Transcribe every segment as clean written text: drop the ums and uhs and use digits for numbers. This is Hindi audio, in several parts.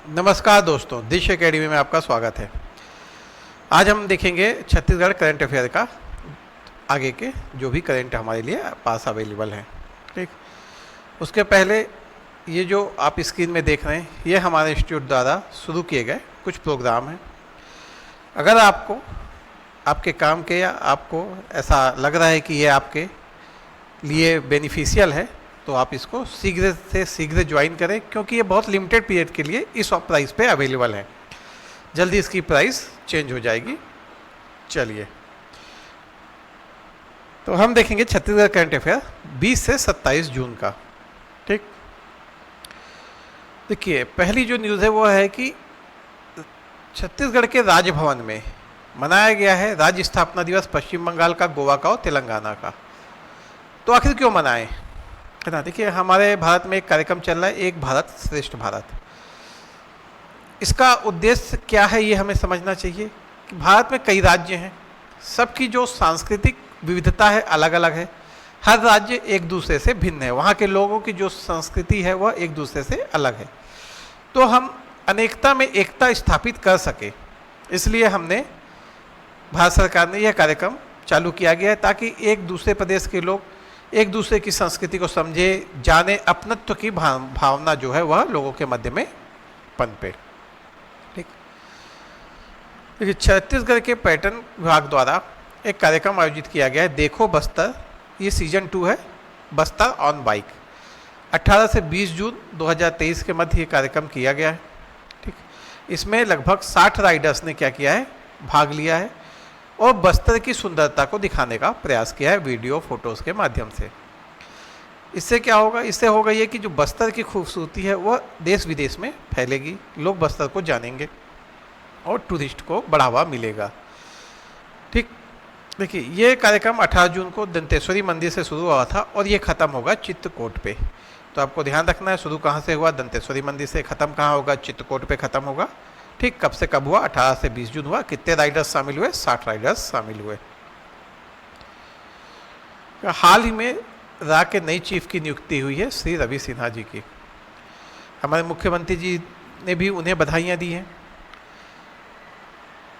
नमस्कार दोस्तों, दिश एकेडमी में आपका स्वागत है। आज हम देखेंगे छत्तीसगढ़ करंट अफेयर का आगे के जो भी करंट हमारे लिए पास अवेलेबल हैं। ठीक, उसके पहले ये जो आप स्क्रीन में देख रहे हैं ये हमारे इंस्टीट्यूट द्वारा शुरू किए गए कुछ प्रोग्राम हैं। अगर आपको आपके काम के या आपको ऐसा लग रहा है कि ये आपके लिए बेनिफिशियल है तो आप इसको शीघ्र से शीघ्र ज्वाइन करें, क्योंकि ये बहुत लिमिटेड पीरियड के लिए इस प्राइस पे अवेलेबल है। जल्दी इसकी प्राइस चेंज हो जाएगी। चलिए, तो हम देखेंगे छत्तीसगढ़ करंट अफेयर 20 से 27 जून का। ठीक, देखिए पहली जो न्यूज़ है वो है कि छत्तीसगढ़ के राजभवन में मनाया गया है राज्य स्थापना दिवस, पश्चिम बंगाल का, गोवा का और तेलंगाना का। तो आखिर क्यों मनाएं, है ना। देखिए हमारे भारत में एक कार्यक्रम चल रहा है, एक भारत श्रेष्ठ भारत। इसका उद्देश्य क्या है ये हमें समझना चाहिए कि भारत में कई राज्य हैं, सबकी जो सांस्कृतिक विविधता है अलग अलग है। हर राज्य एक दूसरे से भिन्न है, वहाँ के लोगों की जो संस्कृति है वह एक दूसरे से अलग है। तो हम अनेकता में एकता स्थापित कर सके, इसलिए हमने भारत सरकार ने यह कार्यक्रम चालू किया गया है ताकि एक दूसरे प्रदेश के लोग एक दूसरे की संस्कृति को समझे, जाने, अपनत्व की भावना जो है वह लोगों के मध्य में पनपे। ठीक, देखिए छत्तीसगढ़ के पर्यटन विभाग द्वारा एक कार्यक्रम आयोजित किया गया है, देखो बस्तर। ये सीजन 2 है, बस्तर ऑन बाइक। 18 से 20 जून 2023 के मध्य ये कार्यक्रम किया गया है। ठीक, इसमें लगभग 60 राइडर्स ने क्या किया है, भाग लिया है और बस्तर की सुंदरता को दिखाने का प्रयास किया है वीडियो फोटोज़ के माध्यम से। इससे क्या होगा, इससे होगा ये कि जो बस्तर की खूबसूरती है वह देश विदेश में फैलेगी, लोग बस्तर को जानेंगे और टूरिस्ट को बढ़ावा मिलेगा। ठीक, देखिए ये कार्यक्रम 18 जून को दंतेश्वरी मंदिर से शुरू हुआ था और ये ख़त्म होगा चित्रकोट पे। तो आपको ध्यान रखना है शुरू कहाँ से हुआ, दंतेश्वरी मंदिर से, ख़त्म कहाँ होगा, चित्रकोट पे ख़त्म होगा। ठीक, कब से कब हुआ, 18 से 20 जून हुआ। कितने राइडर्स शामिल हुए, 60 राइडर्स शामिल हुए। हाल ही में रा के नई चीफ की नियुक्ति हुई है श्री रवि सिन्हा जी की। हमारे मुख्यमंत्री जी ने भी उन्हें बधाइयाँ दी हैं।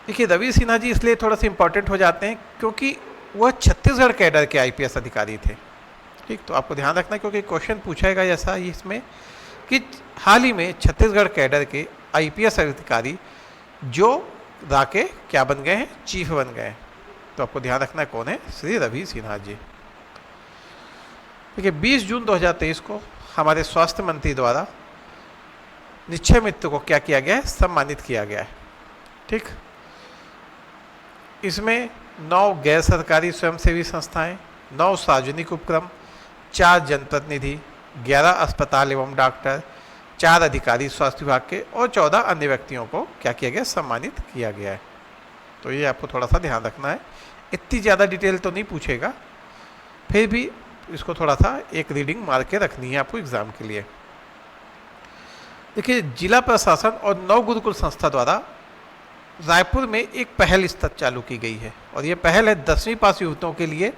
देखिए रवि सिन्हा जी इसलिए थोड़ा सा इम्पोर्टेंट हो जाते हैं क्योंकि वह छत्तीसगढ़ कैडर के IPS अधिकारी थे। ठीक, तो आपको ध्यान रखना है क्योंकि क्वेश्चन पूछेगा ऐसा इसमें कि हाल ही में छत्तीसगढ़ कैडर के IPS अधिकारी जो रा के क्या बन गए हैं, चीफ बन गए हैं। तो आपको ध्यान रखना है कौन है, श्री रवि सिन्हा जी। देखिए 20 जून 2023 को हमारे स्वास्थ्य मंत्री द्वारा निश्चय मित्र को क्या किया गया है, सम्मानित किया गया है। ठीक, इसमें 9 गैर सरकारी स्वयंसेवी संस्थाएं, 9 सार्वजनिक उपक्रम, 4 जनप्रतिनिधि, 11 अस्पताल एवं डॉक्टर, 4 अधिकारी स्वास्थ्य विभाग के और 14 अन्य व्यक्तियों को क्या किया गया, सम्मानित किया गया है। तो ये आपको थोड़ा सा ध्यान रखना है। इतनी ज़्यादा डिटेल तो नहीं पूछेगा, फिर भी इसको थोड़ा सा एक रीडिंग मार के रखनी है आपको एग्ज़ाम के लिए। देखिए जिला प्रशासन और नव गुरुकुल संस्था द्वारा रायपुर में एक पहल इस तक चालू की गई है और ये पहल है 10वीं पास युवकों के लिए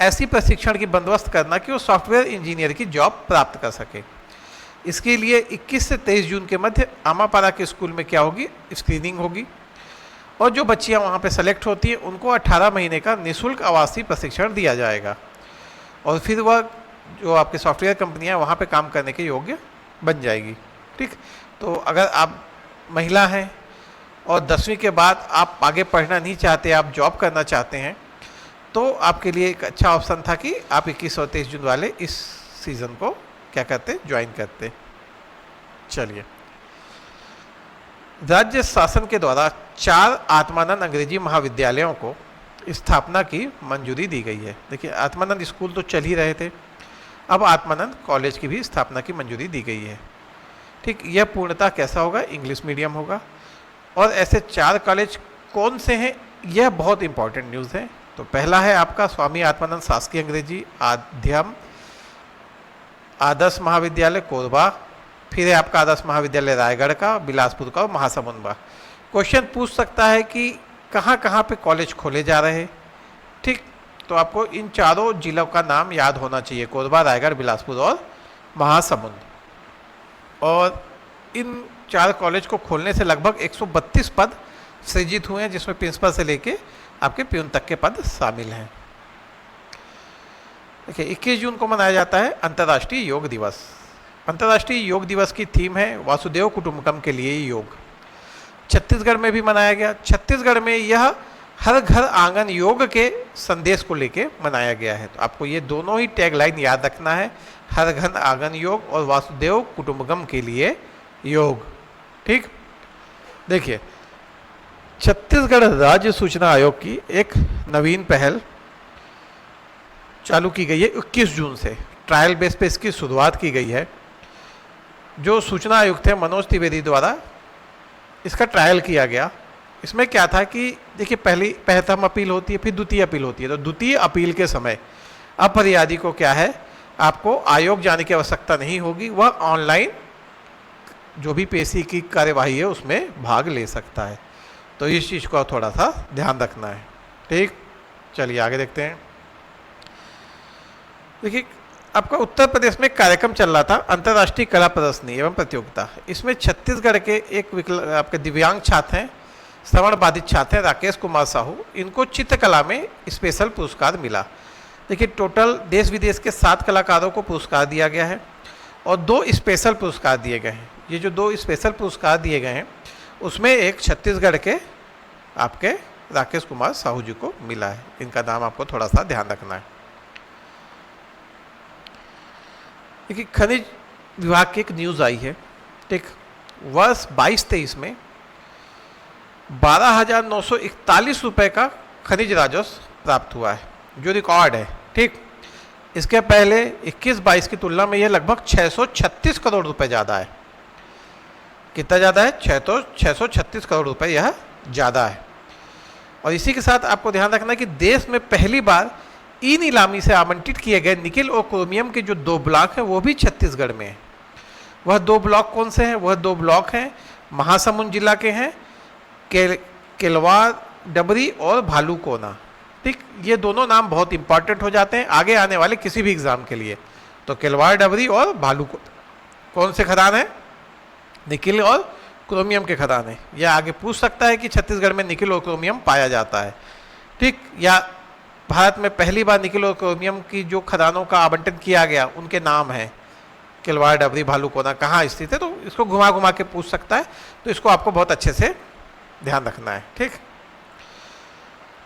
ऐसी प्रशिक्षण की बंदोबस्त करना कि वो सॉफ्टवेयर इंजीनियर की जॉब प्राप्त कर सके। इसके लिए 21 से 23 जून के मध्य आमापारा के स्कूल में क्या होगी, स्क्रीनिंग होगी और जो बच्चियां वहां पे सेलेक्ट होती हैं उनको 18 महीने का निःशुल्क आवासीय प्रशिक्षण दिया जाएगा और फिर वह जो आपके सॉफ्टवेयर कंपनियां वहां पे काम करने के योग्य बन जाएगी। ठीक, तो अगर आप महिला हैं और 10वीं के बाद आप आगे पढ़ना नहीं चाहते, आप जॉब करना चाहते हैं, तो आपके लिए एक अच्छा ऑप्शन था कि आप 21 और 23 जून वाले इस सीज़न को क्या करते, ज्वाइन करते। चलिए, राज्य शासन के द्वारा 4 आत्मानंद अंग्रेजी महाविद्यालयों को स्थापना की मंजूरी दी गई है। देखिए आत्मानंद स्कूल तो चल ही रहे थे, अब आत्मानंद कॉलेज की भी स्थापना की मंजूरी दी गई है। ठीक, यह पूर्णतः कैसा होगा, इंग्लिश मीडियम होगा। और ऐसे 4 कॉलेज कौन से हैं, यह बहुत इंपॉर्टेंट न्यूज़ है। तो पहला है आपका स्वामी आत्मानंद शासकीय अंग्रेजी आध्यम आदर्श महाविद्यालय कोरबा, फिर है आपका आदर्श महाविद्यालय रायगढ़ का, बिलासपुर का और महासमुंद का। क्वेश्चन पूछ सकता है कि कहाँ कहाँ पे कॉलेज खोले जा रहे हैं। ठीक, तो आपको इन चारों जिलों का नाम याद होना चाहिए, कोरबा, रायगढ़, बिलासपुर और महासमुंद। और इन 4 कॉलेज को खोलने से लगभग 132 पद सृजित हुए हैं, जिसमें प्रिंसिपल से लेके आपके प्यून तक के पद शामिल हैं। देखिए 21 जून को मनाया जाता है अंतर्राष्ट्रीय योग दिवस। अंतर्राष्ट्रीय योग दिवस की थीम है वासुदेव कुटुंबकम के लिए योग। छत्तीसगढ़ में भी मनाया गया। छत्तीसगढ़ में यह हर घर आंगन योग के संदेश को लेके मनाया गया है। तो आपको ये दोनों ही टैगलाइन याद रखना है, हर घर आंगन योग और वासुदेव कुटुंबकम के लिए योग। ठीक, देखिए छत्तीसगढ़ राज्य सूचना आयोग की एक नवीन पहल चालू की गई है 21 जून से। ट्रायल बेस पे इसकी शुरुआत की गई है। जो सूचना आयुक्त थे मनोज त्रिवेदी द्वारा इसका ट्रायल किया गया। इसमें क्या था कि देखिए प्रथम अपील होती है, फिर द्वितीय अपील होती है। तो द्वितीय अपील के समय अपरियादी को क्या है, आपको आयोग जाने की आवश्यकता नहीं होगी, वह ऑनलाइन जो भी पेशी की कार्यवाही है उसमें भाग ले सकता है। तो इस चीज़ को थोड़ा सा ध्यान रखना है। ठीक, चलिए आगे देखते हैं। देखिए आपका उत्तर प्रदेश में कार्यक्रम चल रहा था अंतर्राष्ट्रीय कला प्रदर्शनी एवं प्रतियोगिता। इसमें छत्तीसगढ़ के एक आपके दिव्यांग छात्र हैं, श्रवण बाधित छात्र हैं राकेश कुमार साहू। इनको चित्रकला में स्पेशल पुरस्कार मिला। देखिए टोटल देश विदेश के 7 कलाकारों को पुरस्कार दिया गया है और 2 स्पेशल पुरस्कार दिए गए हैं। ये जो 2 स्पेशल पुरस्कार दिए गए हैं उसमें एक छत्तीसगढ़ के आपके राकेश कुमार साहू जी को मिला है। इनका नाम आपको थोड़ा सा ध्यान रखना है। देखिए खनिज विभाग की एक न्यूज़ आई है। ठीक, वर्ष 22-23 में 12,941 रुपये का खनिज राजस्व प्राप्त हुआ है, जो रिकॉर्ड है। ठीक, इसके पहले 21-22 की तुलना में यह लगभग 636 करोड़ रुपए ज़्यादा है। कितना ज़्यादा है? 636 करोड़ रुपए यह ज़्यादा है। और इसी के साथ आपको ध्यान रखना है कि देश में पहली बार ई नीलामी से आवंटित किए गए निकिल और क्रोमियम के जो 2 ब्लॉक हैं वो भी छत्तीसगढ़ में हैं। वह 2 ब्लॉक कौन से हैं? वह 2 ब्लॉक हैं महासमुंद जिला के हैं, केलवार डबरी और भालूकोना। ठीक, ये दोनों नाम बहुत इंपॉर्टेंट हो जाते हैं आगे आने वाले किसी भी एग्जाम के लिए। तो केलवार डबरी और भालूकोना कौन से खदान है? निकिल और क्रोमियम के खदान है। यह आगे पूछ सकता है कि छत्तीसगढ़ में निकिल और क्रोमियम पाया जाता है। ठीक, या भारत में पहली बार निकिल और क्रोमियम की जो खदानों का आवंटन किया गया उनके नाम है केलवार डबरी भालूकोना कहाँ स्थित है। तो इसको घुमा घुमा के पूछ सकता है। तो इसको आपको बहुत अच्छे से ध्यान रखना है। ठीक,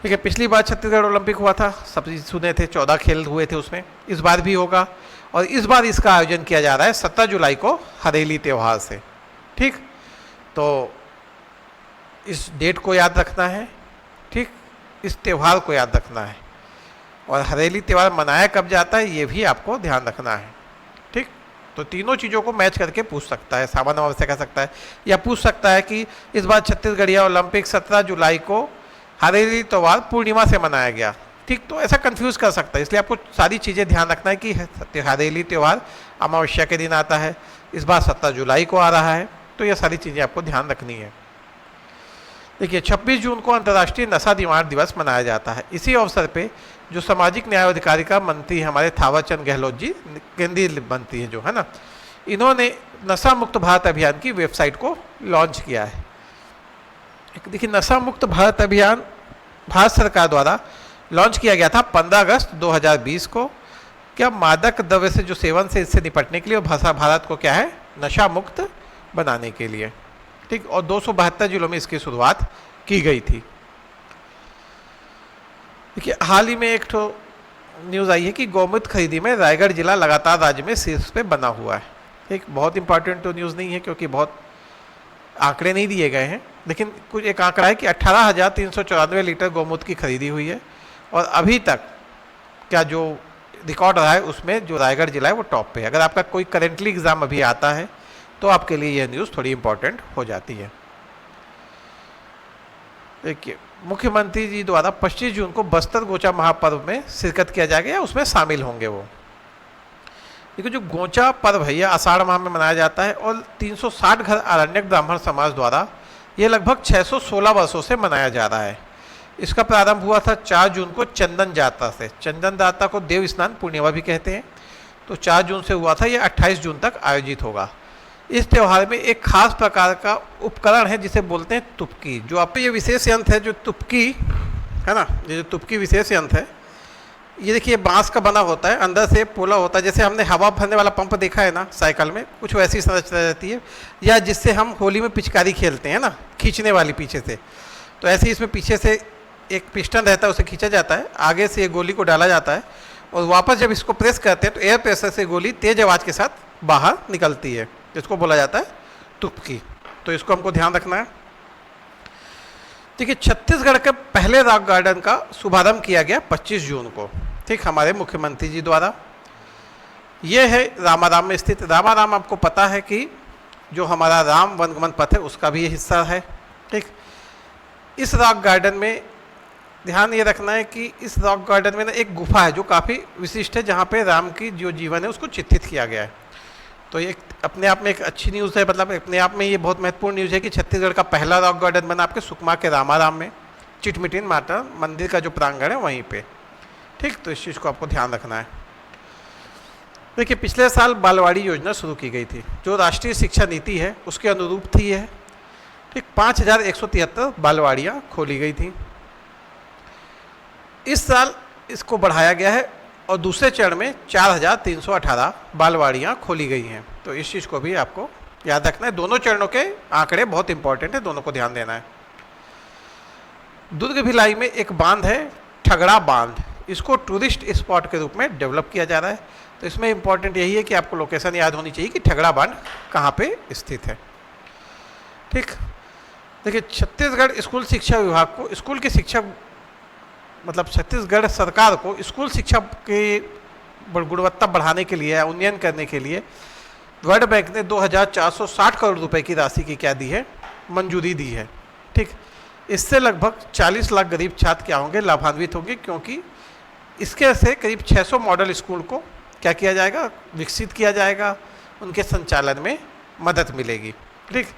ठीक है। पिछली बार छत्तीसगढ़ ओलंपिक हुआ था, सब सुने थे, 14 खेल हुए थे उसमें। इस बार भी होगा और इस बार इसका आयोजन किया जा रहा है 17 जुलाई को हरेली त्यौहार से। ठीक, तो इस डेट को याद रखना है। ठीक, इस त्यौहार को याद रखना है। और हरेली त्यौहार मनाया कब जाता है ये भी आपको ध्यान रखना है। ठीक, तो तीनों चीज़ों को मैच करके पूछ सकता है, सामान्य वर्ग से कह सकता है, या पूछ सकता है कि इस बार छत्तीसगढ़िया ओलंपिक 17 जुलाई को हरेली त्यौहार पूर्णिमा से मनाया गया। ठीक, तो ऐसा कंफ्यूज कर सकता है। इसलिए आपको सारी चीज़ें ध्यान रखना है कि हरेली त्यौहार अमावस्या के दिन आता है, इस बार 17 जुलाई को आ रहा है। तो ये सारी चीज़ें आपको ध्यान रखनी है। देखिए 26 जून को अंतर्राष्ट्रीय नशा निवारण दिवस मनाया जाता है। इसी अवसर पे जो सामाजिक न्याय और अधिकारिता मंत्री हमारे थावरचंद गहलोत जी, केंद्रीय मंत्री हैं जो है ना, इन्होंने नशा मुक्त भारत अभियान की वेबसाइट को लॉन्च किया है। देखिए नशा मुक्त भारत अभियान भारत सरकार द्वारा लॉन्च किया गया था 15 अगस्त 2020 को। क्या मादक द्रव्य से जो सेवन से इससे निपटने के लिए और भारत को क्या है नशा मुक्त बनाने के लिए। ठीक, और 272 जिलों में इसकी शुरुआत की गई थी। देखिए हाल ही में एक ठो न्यूज़ आई है कि गौमूत्र खरीदी में रायगढ़ जिला लगातार राज्य में शीर्ष पे बना हुआ है। एक बहुत इंपॉर्टेंट तो न्यूज़ नहीं है क्योंकि बहुत आंकड़े नहीं दिए गए हैं, लेकिन कुछ एक आंकड़ा है कि 18,394 लीटर गौमूत्र की खरीदी हुई है। और अभी तक क्या जो रिकॉर्ड रहा है उसमें जो रायगढ़ जिला है वो टॉप पे है। अगर आपका कोई करेंटली एग्ज़ाम अभी आता है तो आपके लिए यह न्यूज़ थोड़ी इंपॉर्टेंट हो जाती है। देखिए मुख्यमंत्री जी द्वारा 25 जून को बस्तर गोचा महापर्व में शिरकत किया जाएगा या उसमें शामिल होंगे वो। देखिए जो गोचा पर्व है यह आषाढ़ माह में मनाया जाता है और 360 घर आरण्यक ब्राह्मण समाज द्वारा ये लगभग 616 वर्षों से मनाया जा रहा है। इसका प्रारंभ हुआ था 4 जून को चंदन जात्रा से। चंदन जात्रा को देव स्नान पूर्णिमा भी कहते हैं। तो 4 जून से हुआ था, यह 28 जून तक आयोजित होगा। इस त्यौहार में एक खास प्रकार का उपकरण है जिसे बोलते हैं तुपकी। जो आप ये विशेष यंत्र है जो तुपकी है ना, ये जो तुपकी विशेष यंत्र है, ये देखिए बांस का बना होता है, अंदर से पोला होता है। जैसे हमने हवा भरने वाला पंप देखा है ना साइकिल में, कुछ वैसी संरचना रहती है, या जिससे हम होली में पिचकारी खेलते हैं ना, खींचने वाली पीछे से। तो ऐसे ही इसमें पीछे से एक पिस्टन रहता है, उसे खींचा जाता है, आगे से ये गोली को डाला जाता है और वापस जब इसको प्रेस करते हैं तो एयर प्रेशर से गोली तेज आवाज़ के साथ बाहर निकलती है, जिसको बोला जाता है तुपकी। तो इसको हमको ध्यान रखना है। देखिए छत्तीसगढ़ के पहले रॉक गार्डन का शुभारंभ किया गया 25 जून को, ठीक, हमारे मुख्यमंत्री जी द्वारा। ये है रामाराम में स्थित। रामाराम आपको पता है कि जो हमारा राम वनगमन पथ है उसका भी ये हिस्सा है, ठीक। इस रॉक गार्डन में ध्यान ये रखना है कि इस रॉक गार्डन में ना एक गुफा है जो काफ़ी विशिष्ट है, जहाँ पे राम की जो जीवन है उसको चित्रित किया गया है। तो ये अपने आप में एक अच्छी न्यूज़ है, मतलब अपने आप में ये बहुत महत्वपूर्ण न्यूज़ है कि छत्तीसगढ़ का पहला रॉक गार्डन बना आपके सुकमा के रामाराम में, चिटमिटिन माता मंदिर का जो प्रांगण है वहीं पे, ठीक। तो इस चीज़ को आपको ध्यान रखना है। देखिए पिछले साल बालवाड़ी योजना शुरू की गई थी, जो राष्ट्रीय शिक्षा नीति है उसके अनुरूप थी यह, ठीक। 5173 बालवाड़ियाँ खोली गई थी। इस साल इसको बढ़ाया गया है और दूसरे चरण में 4318 बालवाड़ियाँ खोली गई हैं। तो इस चीज़ को भी आपको याद रखना है। दोनों चरणों के आंकड़े बहुत इंपॉर्टेंट है, दोनों को ध्यान देना है। दुर्ग भिलाई में एक बांध है ठगड़ा बांध, इसको टूरिस्ट स्पॉट के रूप में डेवलप किया जा रहा है। तो इसमें इंपॉर्टेंट यही है कि आपको लोकेशन याद होनी चाहिए कि ठगड़ा बांध कहाँ पे स्थित है, ठीक। देखिए छत्तीसगढ़ स्कूल शिक्षा विभाग को स्कूल की शिक्षा, मतलब छत्तीसगढ़ सरकार को स्कूल शिक्षा की गुणवत्ता बढ़ाने के लिए, उन्नयन करने के लिए वर्ल्ड बैंक ने 2460 करोड़ रुपए की राशि की क्या दी है, मंजूरी दी है, ठीक। इससे लगभग 40 लाख गरीब छात्र क्या होंगे, लाभान्वित होंगे, क्योंकि इसके से करीब 600 मॉडल स्कूल को क्या किया जाएगा, विकसित किया जाएगा, उनके संचालन में मदद मिलेगी, ठीक।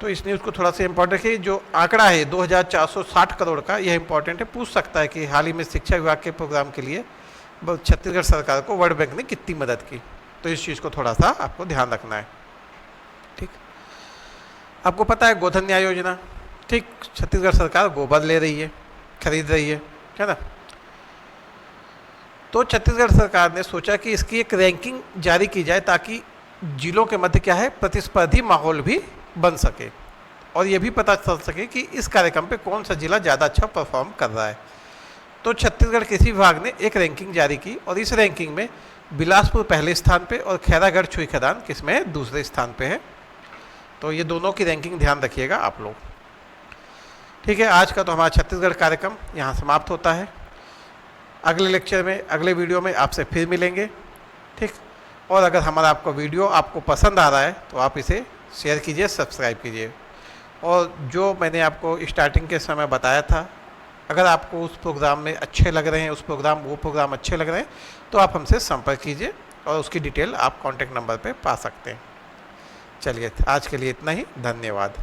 तो इस न्यूज़ को थोड़ा सा इंपॉर्टेंट है। जो आंकड़ा है 2460 करोड़ का, यह इंपॉर्टेंट है, पूछ सकता है कि हाल ही में शिक्षा विभाग के प्रोग्राम के लिए छत्तीसगढ़ सरकार को वर्ल्ड बैंक ने कितनी मदद की। तो इस चीज़ को थोड़ा सा आपको ध्यान रखना है, ठीक। आपको पता है गोधन न्याय योजना, ठीक, छत्तीसगढ़ सरकार गोबर ले रही है, खरीद रही है ना। तो छत्तीसगढ़ सरकार ने सोचा कि इसकी एक रैंकिंग जारी की जाए ताकि जिलों के मध्य क्या है, प्रतिस्पर्धी माहौल भी बन सके और ये भी पता चल सके कि इस कार्यक्रम पे कौन सा जिला ज़्यादा अच्छा परफॉर्म कर रहा है। तो छत्तीसगढ़ कृषि विभाग ने एक रैंकिंग जारी की और इस रैंकिंग में बिलासपुर पहले स्थान पे और खैरागढ़ छुईखदान किसमें, दूसरे स्थान पे है। तो ये दोनों की रैंकिंग ध्यान रखिएगा आप लोग, ठीक है। आज का तो हमारा छत्तीसगढ़ कार्यक्रम यहाँ समाप्त होता है। अगले लेक्चर में, अगले वीडियो में आपसे फिर मिलेंगे, ठीक। और अगर हमारा आपका वीडियो आपको पसंद आ रहा है तो आप इसे शेयर कीजिए, सब्सक्राइब कीजिए। और जो मैंने आपको स्टार्टिंग के समय बताया था, अगर आपको उस प्रोग्राम में अच्छे लग रहे हैं, वो प्रोग्राम अच्छे लग रहे हैं, तो आप हमसे संपर्क कीजिए और उसकी डिटेल आप कॉन्टैक्ट नंबर पे पा सकते हैं। चलिए आज के लिए इतना ही, धन्यवाद।